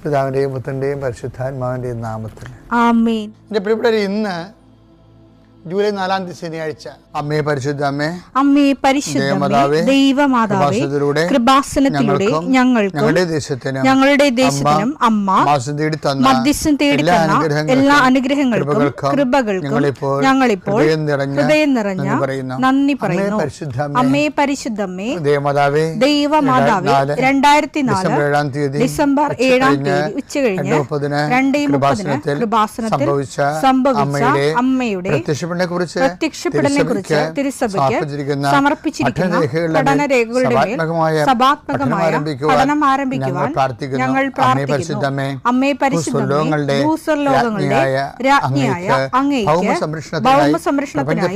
പിതാവിൻ്റെയും പുത്രൻ്റെയും പരിശുദ്ധാത്മാവിൻ്റെയും നാമത്തിൽ ആമേൻ. എൻ്റെ പ്രിയപ്പെട്ടവരെ, ഇന്ന് ജൂലൈ 4 ശനിയാഴ്ച. അമ്മേ പരിശുദ്ധ അമ്മേ, അമ്മേ പരിശുദ്ധമേ, ദൈവമാതാവേ, കൃപാസനത്തിലൂടെ ഞങ്ങൾക്കും ഞങ്ങളുടെ ദേശത്തിനും അമ്മ മധ്യസ്ഥം തേടി തന്ന എല്ലാ അനുഗ്രഹങ്ങൾക്കും കൃപകൾക്കും ഞങ്ങളിപ്പോൾ ഹൃദയം നിറഞ്ഞ നന്ദി പറയുന്നു. അമ്മേ പരിശുദ്ധമേ, ദൈവമാതാവേ, 2004 ഡിസംബർ 7 ഉച്ചകഴിഞ്ഞ് 2:30 കൃപാസനത്തിൽ സംഭവിച്ച അമ്മയുടെ പ്രത്യക്ഷപ്പെടലിനെക്കുറിച്ച് തിരുസഭയ്ക്ക് സമർപ്പിച്ചിരിക്കുന്ന പഠനരേഖകളുടെ മേൽ സഭാത്മകമായ പഠനം ആരംഭിക്കുവാൻ ഞങ്ങൾ പ്രാർത്ഥിക്കുന്നു. അമ്മേ പരിശുദ്ധമേ, ഭൂസ്വർലോകങ്ങളുടെ രാജ്ഞിയായ അങ്ങേയ്ക്ക് ഭൗമസംരക്ഷണത്തിനായി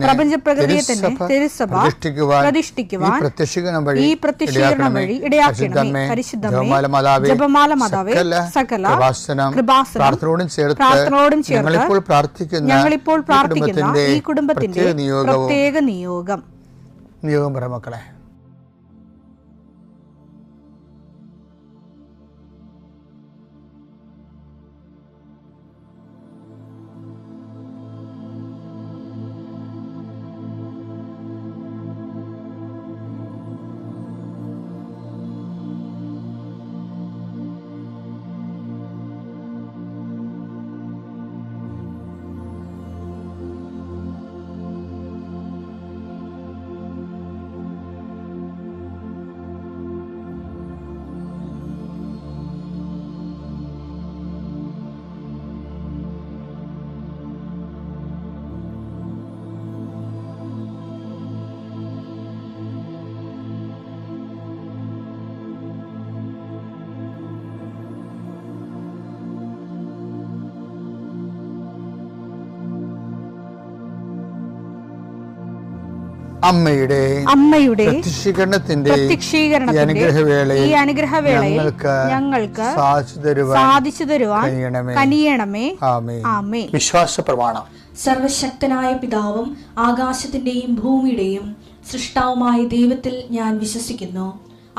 പ്രപഞ്ചപ്രകൃതിയെ തന്നെ തിരുസഭ പ്രതിഷ്ഠിക്കുവാൻ ഈ പ്രത്യക്ഷീകരണം വഴി ഇടയാക്കണമേ. പരിശുദ്ധമേ, ജപമാല മാതാവേ, സകല കൃപാസനം പ്രാർത്ഥനയോടും ചേർത്ത് ഞങ്ങളിപ്പോൾ പ്രാർത്ഥിക്കുന്ന ഈ കുടുംബത്തിന്റെ പ്രത്യേക നിയോഗം പറ മക്കളെ. അമ്മയുടെ പ്രത്യക്ഷീകരണത്തിന്റെ ഈ അനുഗ്രഹവേളയിൽ ഞങ്ങൾക്ക് സാധിച്ചു തരുവാൻ കനിയണമേ. ആമേൻ. വിശ്വാസ പ്രമാണം. സർവശക്തനായ പിതാവും ആകാശത്തിന്റെയും ഭൂമിയുടെയും സൃഷ്ടാവുമായ ദൈവത്തിൽ ഞാൻ വിശ്വസിക്കുന്നു.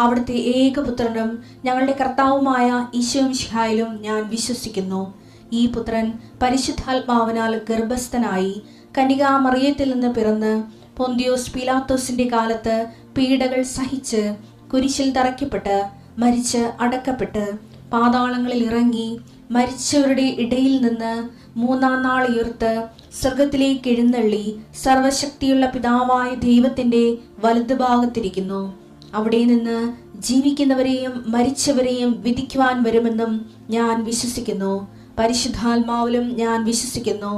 അവിടുത്തെ ഏകപുത്രനും ഞങ്ങളുടെ കർത്താവുമായ ഈശോമിശിഹായിലും ഞാൻ വിശ്വസിക്കുന്നു. ഈ പുത്രൻ പരിശുദ്ധാത്മാവിനാൽ ഗർഭസ്ഥനായി കന്യകാമറിയത്തിൽ നിന്ന് പിറന്ന് പൊന്തിയോസ് പീലാത്തോസിന്റെ കാലത്ത് പീഡകൾ സഹിച്ച് കുരിശിൽ തറയ്ക്കപ്പെട്ട് മരിച്ച് അടക്കപ്പെട്ട് പാതാളങ്ങളിൽ ഇറങ്ങി മരിച്ചവരുടെ ഇടയിൽ നിന്ന് 3-ാം നാൾ ഉയർത്ത് സ്വർഗത്തിലേക്ക് എഴുന്നള്ളി സർവശക്തിയുള്ള പിതാവായ ദൈവത്തിന്റെ വലതുഭാഗത്തിരിക്കുന്നു. അവിടെ നിന്ന് ജീവിക്കുന്നവരെയും മരിച്ചവരെയും വിധിക്കുവാൻ വരുമെന്നും ഞാൻ വിശ്വസിക്കുന്നു. പരിശുദ്ധാത്മാവിലും ഞാൻ വിശ്വസിക്കുന്നു.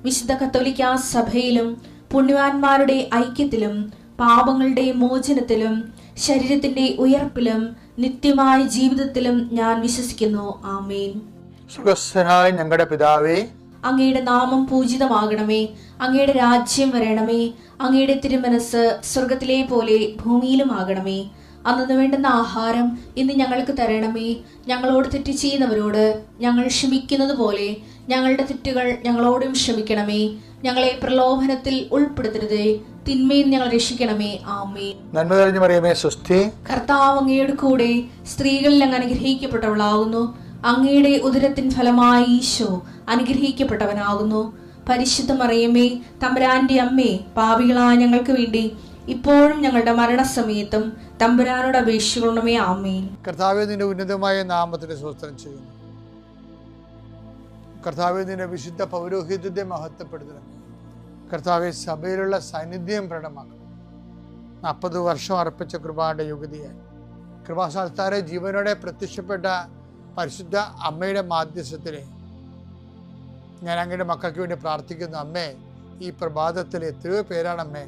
വിശുദ്ധ കത്തോലിക്കാ സഭയിലും പുണ്യവാന്മാരുടെ ഐക്യത്തിലും പാപങ്ങളുടെ മോചനത്തിലും ശരീരത്തിന്റെ ഉയർപ്പിലും നിത്യമായ ജീവിതത്തിലും ഞാൻ വിശ്വസിക്കുന്നു. ആമേൻ. സ്വർഗ്ഗസ്ഥനായ ഞങ്ങളുടെ പിതാവേ, അങ്ങയുടെ നാമം പൂജിതമാകണമേ. അങ്ങയുടെ രാജ്യം വരണമേ. അങ്ങയുടെ തിരുമനസ് സ്വർഗത്തിലെ പോലെ ഭൂമിയിലും ആകണമേ. അന്നു വേണ്ടുന്ന ആഹാരം ഇന്ന് ഞങ്ങൾക്ക് തരണമേ. ഞങ്ങളോട് തെറ്റ് ചെയ്യുന്നവരോട് ഞങ്ങൾ ക്ഷമിക്കുന്നത് പോലെ ഞങ്ങളുടെ തെറ്റുകൾ ഞങ്ങളോടും ക്ഷമിക്കണമേ. ഞങ്ങളെ പ്രലോഭനത്തിൽ ഉൾപ്പെടുത്തരുതേ, തിന്മയിൽ ഞങ്ങൾ രക്ഷിക്കണമേ. ആമേൻ. നന്മ നിറഞ്ഞ മറിയമേ, സ്വസ്തി. കർത്താവ് അങ്ങയുടെ കൂടെ സ്ത്രീകളിൽ അങ്ങ് അനുഗ്രഹിക്കപ്പെട്ടവളാകുന്നു. അങ്ങയുടെ ഉദരത്തിൻ ഫലമായി ഈശോ അനുഗ്രഹിക്കപ്പെട്ടവനാകുന്നു. പരിശുദ്ധ മറിയമേ, തമ്പുരാന്റെ അമ്മേ, പാപികളായ ഞങ്ങൾക്ക് വേണ്ടി ഇപ്പോഴും ഞങ്ങളുടെ മരണസമയത്തും തമ്പുരാനോട് അപേക്ഷിക്കണമേ. ആമേൻ. കർത്താവേ, നിന്റെ ഉന്നതമായ നാമത്തിന് സ്തോത്രം ചെയ്യുന്നു. കർത്താവേ, നിന്റെ വിശുദ്ധ പൗരോഹിത്യത്തെ മഹത്വപ്പെടുത്തണമേ. കർത്താവെ, സഭയിലുള്ള സാന്നിധ്യം പ്രകടമാക്കണം. 40 വർഷം അർപ്പിച്ച കൃപയുടെ യുഗതിയായി കൃപാസ്ഥാനത്താരെ ജീവനോടെ പ്രത്യക്ഷപ്പെട്ട പരിശുദ്ധ അമ്മയുടെ മാധ്യസ്ഥത്തിലെ ഞാൻ അങ്ങയുടെ മക്കൾക്ക് വേണ്ടി പ്രാർത്ഥിക്കുന്നു. അമ്മേ, ഈ പ്രഭാതത്തിൽ എത്രയോ പേരാണ് അമ്മേ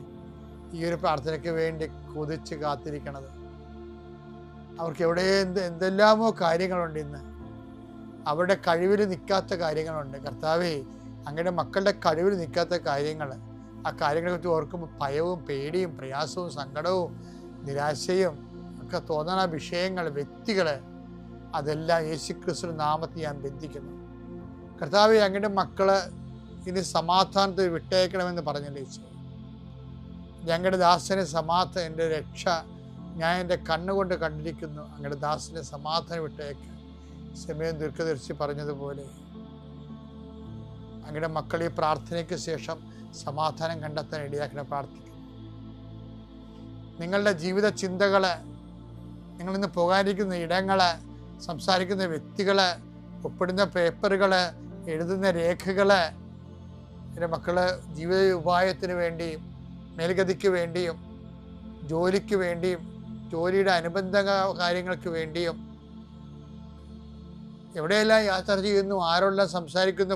ഈ ഒരു പ്രാർത്ഥനയ്ക്ക് വേണ്ടി കൊതിച്ച് കാത്തിരിക്കണത്. അവർക്ക് എവിടെ എന്തെല്ലാമോ കാര്യങ്ങളുണ്ട്. ഇന്ന് അവരുടെ കഴിവിൽ നിൽക്കാത്ത കാര്യങ്ങളുണ്ട്. കർത്താവേ, അങ്ങയുടെ മക്കളുടെ കഴിവിൽ നിൽക്കാത്ത കാര്യങ്ങൾ, ആ കാര്യങ്ങളെ കുറിച്ച് ഓർക്കുമ്പോൾ ഭയവും പേടിയും പ്രയാസവും സങ്കടവും നിരാശയും ഒക്കെ തോന്നുന്ന വിഷയങ്ങൾ, വ്യക്തികൾ, അതെല്ലാം യേശുക്രിസ്തുവിന്റെ നാമത്തിൽ ഞാൻ ബന്ധിക്കുന്നു. കർത്താവേ, അങ്ങയുടെ മക്കള് ഇനി സമാധാനത്തിൽ വിട്ടേക്കണമെന്ന് പറഞ്ഞില്ലേ ഈശോ. ഞങ്ങളുടെ ദാസനെ സമാധാനം, എൻ്റെ രക്ഷ ഞാൻ എൻ്റെ കണ്ണുകൊണ്ട് കണ്ടിരിക്കുന്നു. അങ്ങയുടെ ദാസനെ സമാധാനം വിട്ടേക്ക്. സമയം ദീർഘദർശി പറഞ്ഞതുപോലെ അങ്ങയുടെ മക്കൾ ഈ പ്രാർത്ഥനയ്ക്ക് ശേഷം സമാധാനം കണ്ടെത്താൻ ഇടയാക്കണം പ്രാർത്ഥിക്കുന്നു. നിങ്ങളുടെ ജീവിത ചിന്തകള്, നിങ്ങളിന്ന് പോകാനിരിക്കുന്ന ഇടങ്ങള്, സംസാരിക്കുന്ന വ്യക്തികള്, ഒപ്പിടുന്ന പേപ്പറുകള്, എഴുതുന്ന രേഖകള്, എൻ്റെ മക്കള് ജീവിത ഉപായത്തിന് വേണ്ടിയും മേൽഗതിക്ക് വേണ്ടിയും ജോലിക്ക് വേണ്ടിയും ജോലിയുടെ അനുബന്ധ കാര്യങ്ങൾക്ക് വേണ്ടിയും എവിടെയെല്ലാം യാത്ര ചെയ്യുന്നു, ആരോടെല്ലാം സംസാരിക്കുന്നു,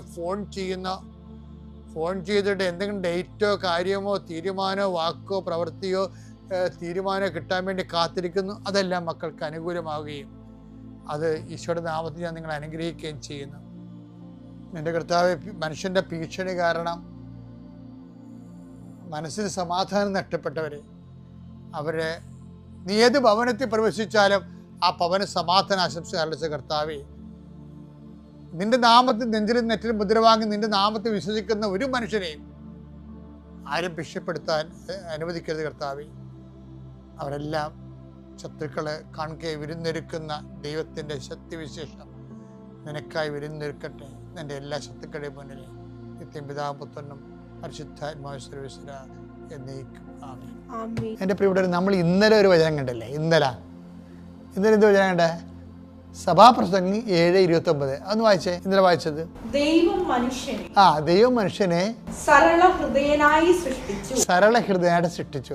ഫോൺ ചെയ്തിട്ട് എന്തെങ്കിലും ഡേറ്റോ കാര്യമോ തീരുമാനമോ വാക്കോ പ്രവൃത്തിയോ തീരുമാനമോ കിട്ടാൻ വേണ്ടി കാത്തിരിക്കുന്നു. അതെല്ലാം മക്കൾക്ക് അനുകൂലമാവുകയും അത് ഈശോയുടെ നാമത്തിൽ ഞാൻ നിങ്ങളെ അനുഗ്രഹിക്കുകയും ചെയ്യുന്നു. എൻ്റെ കർത്താവ്, മനുഷ്യൻ്റെ ഭീഷണി കാരണം മനസ്സിന് സമാധാനം നഷ്ടപ്പെട്ടവരെ, അവരെ നീ ഏത് ഭവനത്തിൽ പ്രവേശിച്ചാലും ആ ഭവന സമാധാന ആശംസ അറിയിച്ച കർത്താവേ, നിന്റെ നാമത്തിൽ നെഞ്ചിലും നെറ്റിലും മുദ്രവാങ്ങി നിന്റെ നാമത്തിൽ വിശ്വസിക്കുന്ന ഒരു മനുഷ്യനെയും ആരും ഭിക്ഷപ്പെടുത്താൻ അനുവദിക്കരുത് കർത്താവേ. അവരെല്ലാം ശത്രുക്കളെ കാണുക വിരുന്നൊരുക്കുന്ന ദൈവത്തിൻ്റെ ശക്തിവിശേഷം നിനക്കായി വിരുന്നൊരുക്കട്ടെ. നിന്റെ എല്ലാ ശത്രുക്കളുടെയും മുന്നിൽ നിത്യം പിതാവും പുത്രനും പരിശുദ്ധാത്മാവ് സർവ്വീശ്വര എന്നേക്കും ആമേൻ. എൻ്റെ പ്രിയപ്പെട്ടവർ, നമ്മൾ ഇന്നലെ ഒരു വചനം കണ്ടല്ലേ? ഇന്നലെ എന്ത് വചനം കണ്ടേ? സഭാപ്രസംഗി 7:29. അതൊന്ന് വായിച്ചേ. ഇന്നലെ വായിച്ചത് ദൈവം മനുഷ്യനെ സരള ഹൃദയനായി സൃഷ്ടിച്ചു,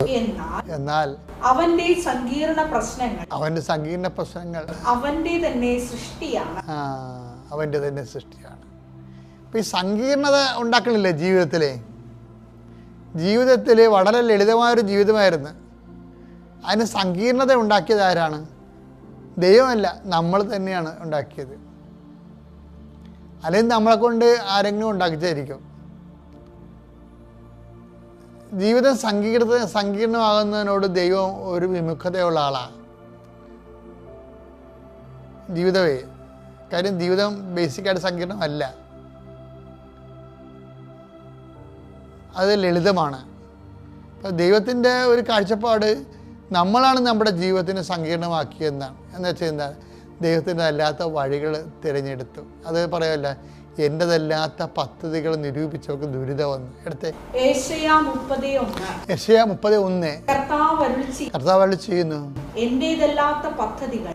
എന്നാൽ അവന്റെ സങ്കീർണ പ്രശ്നങ്ങൾ അവന്റെ തന്നെ സൃഷ്ടിയാണ്. അപ്പൊ ഈ സങ്കീർണത ഉണ്ടാക്കണില്ലേ ജീവിതത്തില് വളരെ ലളിതമായൊരു ജീവിതമായിരുന്നു. അതിന് സങ്കീർണത ഉണ്ടാക്കിയത് ആരാണ്? ദൈവമല്ല, നമ്മൾ തന്നെയാണ് ഉണ്ടാക്കിയത്. അല്ലെങ്കിൽ നമ്മളെ കൊണ്ട് ആരെങ്കിലും ഉണ്ടാക്കിച്ചായിരിക്കും. ജീവിതം സങ്കീർണമാകുന്നതിനോട് ദൈവം ഒരു വിമുഖതയുള്ള ആളാണ്. ജീവിതമേ, കാര്യം ജീവിതം ബേസിക്കായിട്ട് സങ്കീർണമല്ല, അത് ലളിതമാണ്. അപ്പം ദൈവത്തിൻ്റെ ഒരു കാഴ്ചപ്പാട് നമ്മളാണ് നമ്മുടെ ജീവിതത്തിനെ സങ്കീർണമാക്കിയെന്നാണ്. എന്ന് വെച്ചാൽ എന്താ? ദൈവത്തിൻ്റെ അല്ലാത്ത വഴികൾ തിരഞ്ഞെടുത്തു. അത് പറയല്ല, എൻ്റെതല്ലാത്ത പദ്ധതികൾ നിരൂപിച്ചവർക്ക് ദുരിതം വന്നു. എടുത്തേ യെശയ്യാ 30:1. കർത്താവ് അരുളി ചെയ്യുന്നു, എൻ്റെതല്ലാത്ത പദ്ധതികൾ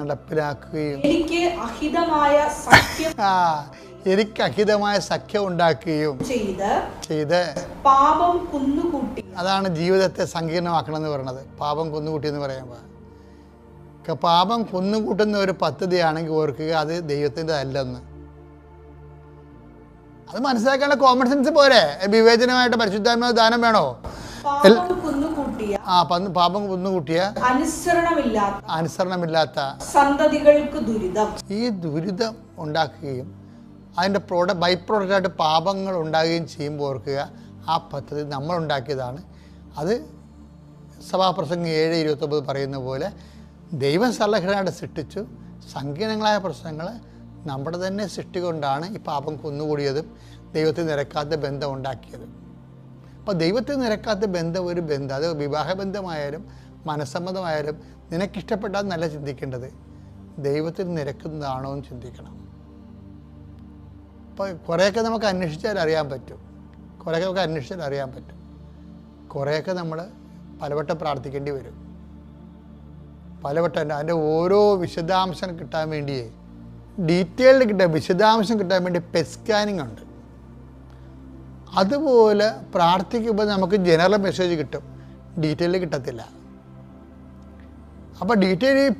നടപ്പിലാക്കുകയും എനിക്ക് അഹിതമായ സഖ്യം ഉണ്ടാക്കുകയും ചെയ്ത് പാപം കുന്നുകൂട്ടി. അതാണ് ജീവിതത്തെ സങ്കീർണമാക്കണം എന്ന് പറയുന്നത്. പാപം കുന്നുകൂട്ടി എന്ന് പറയുമ്പോൾ പാപം കുന്നുകൂട്ടുന്ന ഒരു പദ്ധതിയാണെങ്കിൽ ഓർക്കുക, അത് ദൈവത്തിൻ്റെ അല്ലെന്ന്. അത് മനസ്സിലാക്കാനുള്ള കോമൺ സെൻസ് പോരെ? വിവേചനമായിട്ട് പരിശുദ്ധാത്മാവ് ദാനം വേണോ? പാപം കുന്നുകൂട്ടിയ അനുസരണമില്ലാത്ത സന്തതികൾക്ക് ദുരിതം. ഈ ദുരിതം ഉണ്ടാക്കുകയും അതിൻ്റെ ബൈ പ്രോഡക്റ്റായിട്ട് പാപങ്ങൾ ഉണ്ടാകുകയും ചെയ്യുമ്പോൾ ഓർക്കുക, ആ പദ്ധതി നമ്മളുണ്ടാക്കിയതാണ്. അത് സഭാപ്രസംഗം 7:29 പറയുന്ന പോലെ ദൈവം സരളഹൃദയനായിട്ട് സൃഷ്ടിച്ചു. സങ്കീർണങ്ങളായ പ്രശ്നങ്ങൾ നമ്മുടെ തന്നെ സൃഷ്ടി കൊണ്ടാണ് ഈ പാപം കുന്നുകൂടിയതും ദൈവത്തിൽ നിരക്കാത്ത ബന്ധം ഉണ്ടാക്കിയതും. അപ്പോൾ ദൈവത്തിൽ നിരക്കാത്ത ബന്ധം ഒരു ബന്ധം, അത് വിവാഹബന്ധമായാലും മനസ്സമ്മതമായാലും നിനക്കിഷ്ടപ്പെട്ടാൽ നല്ല ചിന്തിക്കേണ്ടത് ദൈവത്തിൽ നിരക്കുന്നതാണോ എന്ന് ചിന്തിക്കണം. അപ്പോൾ കുറേയൊക്കെ നമുക്ക് അന്വേഷിച്ചാൽ അറിയാൻ പറ്റും. കുറേയൊക്കെ നമ്മൾ പലവട്ടം പ്രാർത്ഥിക്കേണ്ടി വരും. പലവട്ടം അതിൻ്റെ ഓരോ വിശദാംശം കിട്ടാൻ വേണ്ടിയേ, വിശദാംശം കിട്ടാൻ വേണ്ടി പെസ്കാനിങ് ഉണ്ട്. അതുപോലെ പ്രാർത്ഥിക്കുമ്പോൾ നമുക്ക് ജനറൽ മെസ്സേജ് കിട്ടും, ഡീറ്റെയിൽ കിട്ടത്തില്ല. അപ്പോൾ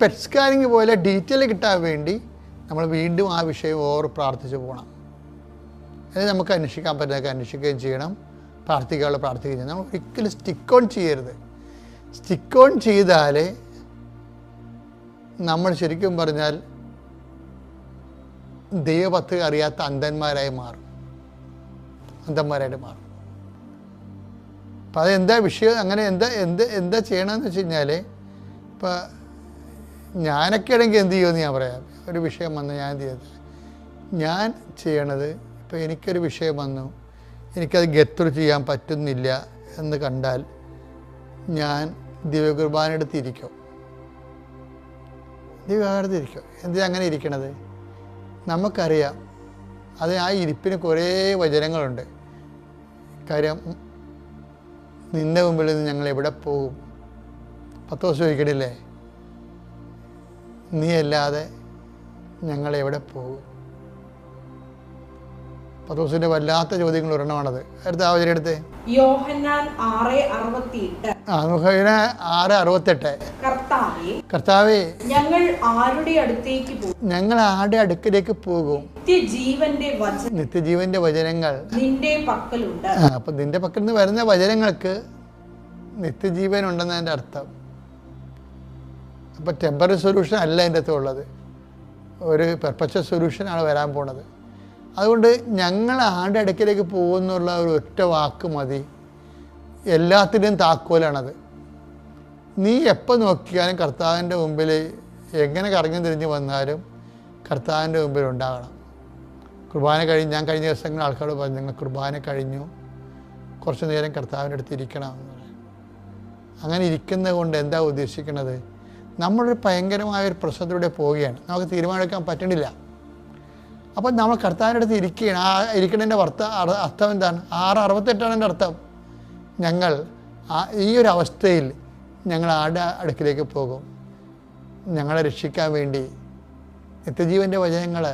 പെസ്കാനിങ് പോലെ ഡീറ്റെയിൽ കിട്ടാൻ വേണ്ടി നമ്മൾ വീണ്ടും ആ വിഷയം പ്രാർത്ഥിച്ചു പോകണം. അത് നമുക്ക് അന്വേഷിക്കാൻ പറ്റുന്നതൊക്കെ അന്വേഷിക്കുകയും ചെയ്യണം, പ്രാർത്ഥിക്കുകയും ചെയ്യണം. നമ്മൾ ഒരിക്കലും സ്റ്റിക്ക് ഓൺ ചെയ്യരുത്. സ്റ്റിക്ക് ഓൺ ചെയ്താൽ നമ്മൾ ശരിക്കും പറഞ്ഞാൽ ദൈവപദ്ധതി അറിയാത്ത അന്ധന്മാരായിട്ട് മാറും. അപ്പം അതെന്താ വിഷയം? അങ്ങനെ എന്താ ചെയ്യണമെന്ന് വെച്ച് കഴിഞ്ഞാൽ, ഇപ്പം ഞാനൊക്കെ ആണെങ്കിൽ എന്ത് ചെയ്യുമെന്ന് ഞാൻ പറയാം. ഒരു വിഷയം വന്ന് ഞാൻ എന്ത് ചെയ്തത്, ഞാൻ ചെയ്യണത്, ഇപ്പോൾ എനിക്കൊരു വിഷയം വന്നു, എനിക്കത് ഗെറ്റ് ചെയ്യാൻ പറ്റുന്നില്ല എന്ന് കണ്ടാൽ ഞാൻ ദിവ്യകുർബാന എടുത്തിരിക്കും. ദൈവകാലത്ത് ഇരിക്കും. എന്തിനാ അങ്ങനെ ഇരിക്കണത്? നമുക്കറിയാം അത് ആ ഇരിപ്പിന് കുറേ വചനങ്ങളുണ്ട്. കാര്യം നിൻ്റെ മുമ്പിൽ നിന്ന് ഞങ്ങൾ എവിടെ പോകും? പത്രോസ് ചോദിക്കണില്ലേ, നീ അല്ലാതെ ഞങ്ങൾ എവിടെ പോകും? പത്രോസിന്റെ വല്ലാത്ത ചോദ്യങ്ങൾ ഒരെണ്ണമാണത്. അടുത്ത ആ വചനം എടുത്തേ. യോഹന്നാൻ 6:68. കർത്താവേ, ഞങ്ങൾ ആരുടെ അടുക്കിലേക്ക് പോകും? നിത്യജീവന്റെ വചനങ്ങൾ നിന്റെ പക്കലുണ്ട്. അപ്പൊ നിന്റെ പക്കൽ നിന്ന് വരുന്ന വചനങ്ങൾക്ക് നിത്യജീവൻ ഉണ്ടെന്നതിൻ്റെ അർത്ഥം. അപ്പൊ ടെമ്പററി സൊല്യൂഷൻ അല്ല അതിൻ്റെ അകത്ത് ഉള്ളത്, ഒരു പെർപ്പച്വൽ സൊല്യൂഷനാണ് വരാൻ പോണത്. അതുകൊണ്ട് ഞങ്ങൾ ആരുടെ അടുക്കിലേക്ക് പോകുന്നുള്ള ഒരു ഒറ്റ വാക്ക് മതി, എല്ലാത്തിൻ്റെയും താക്കോലാണത്. നീ എപ്പോൾ നോക്കിയാലും കർത്താവിൻ്റെ മുമ്പിൽ എങ്ങനെ കറങ്ങി തിരിഞ്ഞ് വന്നാലും കർത്താവിൻ്റെ മുമ്പിൽ ഉണ്ടാകണം. കുർബാന ഞാൻ കഴിഞ്ഞ ദിവസങ്ങൾ ആൾക്കാരോട് പറഞ്ഞു, നിങ്ങൾ കുർബാന കഴിഞ്ഞു കുറച്ച് നേരം കർത്താവിൻ്റെ അടുത്ത് ഇരിക്കണം എന്ന് പറയും. അങ്ങനെ ഇരിക്കുന്നത് കൊണ്ട് എന്താ ഉദ്ദേശിക്കുന്നത്? നമ്മളൊരു ഭയങ്കരമായൊരു പ്രശ്നത്തിലൂടെ പോവുകയാണ്, നമുക്ക് തീരുമാനമെടുക്കാൻ പറ്റണില്ല. അപ്പം നമ്മൾ കർത്താവിൻ്റെ അടുത്ത് ഇരിക്കുകയാണ്. ആ ഇരിക്കുന്നതിൻ്റെ അർത്ഥം എന്താണ്? 6:68 എൻ്റെ അർത്ഥം. ഞങ്ങൾ ഈ ഒരു അവസ്ഥയിൽ ഞങ്ങൾ ആരുടെ അടുക്കിലേക്ക് പോകും? ഞങ്ങളെ രക്ഷിക്കാൻ വേണ്ടി നിത്യജീവൻ്റെ വചനങ്ങൾ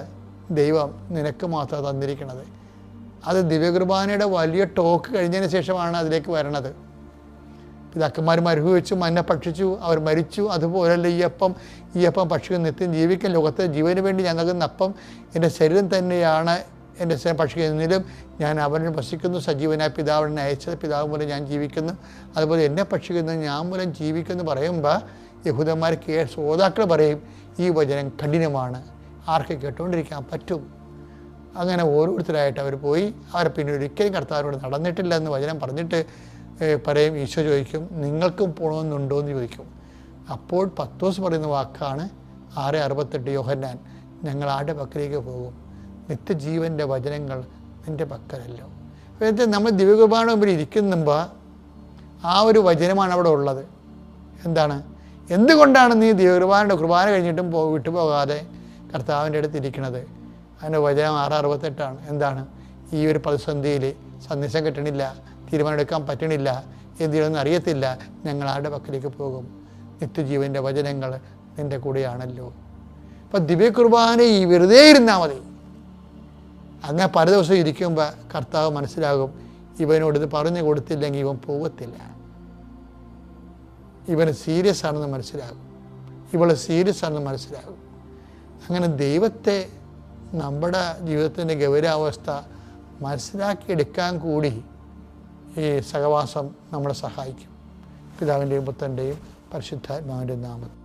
ദൈവം നിനക്ക് മാത്രം തന്നിരിക്കുന്നത്. അത് ദിവ്യകുർബാനയുടെ വലിയ ടോക്ക് കഴിഞ്ഞതിന് ശേഷമാണ് അതിലേക്ക് വരണത്. പിതാക്കന്മാർ മരുഭവിച്ചു, മന്ന ഭക്ഷിച്ചു, അവർ മരിച്ചു. അതുപോലല്ല ഈ അപ്പം ഭക്ഷിക്കുന്ന നിത്യം ജീവിക്കാൻ ലോകത്തെ ജീവന് വേണ്ടി ഞങ്ങൾക്ക് അപ്പം എൻ്റെ ശരീരം തന്നെയാണ്. എൻ്റെ ശരീരം ഭക്ഷിക്കുന്നതിലും ഞാൻ അവനെ ഭക്ഷിക്കുന്നു. സജീവനായ പിതാവിനെ അയച്ചത് പിതാവ് മൂലം ഞാൻ ജീവിക്കുന്നു, അതുപോലെ എന്നെ ഭക്ഷിക്കുന്നത് ഞാൻ മൂലം ജീവിക്കുന്നു പറയുമ്പോൾ യഹൂദന്മാർ ശ്രോതാക്കൾ പറയും, ഈ വചനം കഠിനമാണ്, ആർക്ക് കേട്ടുകൊണ്ടിരിക്കാൻ പറ്റും? അങ്ങനെ ഓരോരുത്തരായിട്ട് അവർ പോയി. അവരെ പിന്നെ ഒരിക്കലും കർത്താവിനോട് നടന്നിട്ടില്ല എന്ന് വചനം പറഞ്ഞിട്ട് പറയും. ഈശോ ചോദിക്കും, നിങ്ങൾക്കും പോകണമെന്നുണ്ടോ എന്ന് ചോദിക്കും. അപ്പോൾ പത്രോസ് പറയുന്ന വാക്കാണ് 6:68 യോഹന്നാൻ, ഞങ്ങൾ ആരുടെ പക്കലേക്ക് പോകും? നിത്യജീവൻ്റെ വചനങ്ങൾ നിൻ്റെ പക്കലല്ലോ. അതായത് നമ്മൾ ദിവ്യകുർബാന മുമ്പിൽ ഇരിക്കുമ്പോൾ ആ ഒരു വചനമാണ് അവിടെ ഉള്ളത്. എന്താണ്? എന്തുകൊണ്ടാണ് നീ കുർബാന കഴിഞ്ഞിട്ടും വിട്ടുപോകാതെ കർത്താവിൻ്റെ അടുത്ത് ഇരിക്കുന്നത്? അതിൻ്റെ വചനം 6:68. എന്താണ്? ഈ ഒരു പ്രതിസന്ധിയിൽ സന്ദേശം കിട്ടണില്ല, തീരുമാനമെടുക്കാൻ പറ്റണില്ല, എന്തിനൊന്നും അറിയത്തില്ല, ഞങ്ങൾ ആരുടെ പക്കലേക്ക് പോകും? നിത്യജീവൻ്റെ വചനങ്ങൾ നിൻ്റെ കൂടെയാണല്ലോ. അപ്പം ദിവ്യകുർബാന ഈ വെറുതെ ഇരുന്നാൽ മതി. അങ്ങനെ പല ദിവസം ഇരിക്കുമ്പോൾ കർത്താവ് മനസ്സിലാകും, ഇവനോട് ഇത് പറഞ്ഞു കൊടുത്തില്ലെങ്കിൽ ഇവൻ പോകത്തില്ല, ഇവന് സീരിയസ് ആണെന്ന് മനസ്സിലാകും, ഇവള് സീരിയസ് ആണെന്ന് മനസ്സിലാകും. അങ്ങനെ ദൈവത്തെ നമ്മുടെ ജീവിതത്തിൻ്റെ ഗൗരവാവസ്ഥ മനസ്സിലാക്കിയെടുക്കാൻ കൂടി ഈ സഹവാസം നമ്മളെ സഹായിക്കും. പിതാവിൻ്റെയും പുത്രൻ്റെയും പരിശുദ്ധാത്മാവിൻ്റെ നാമത്തിൽ.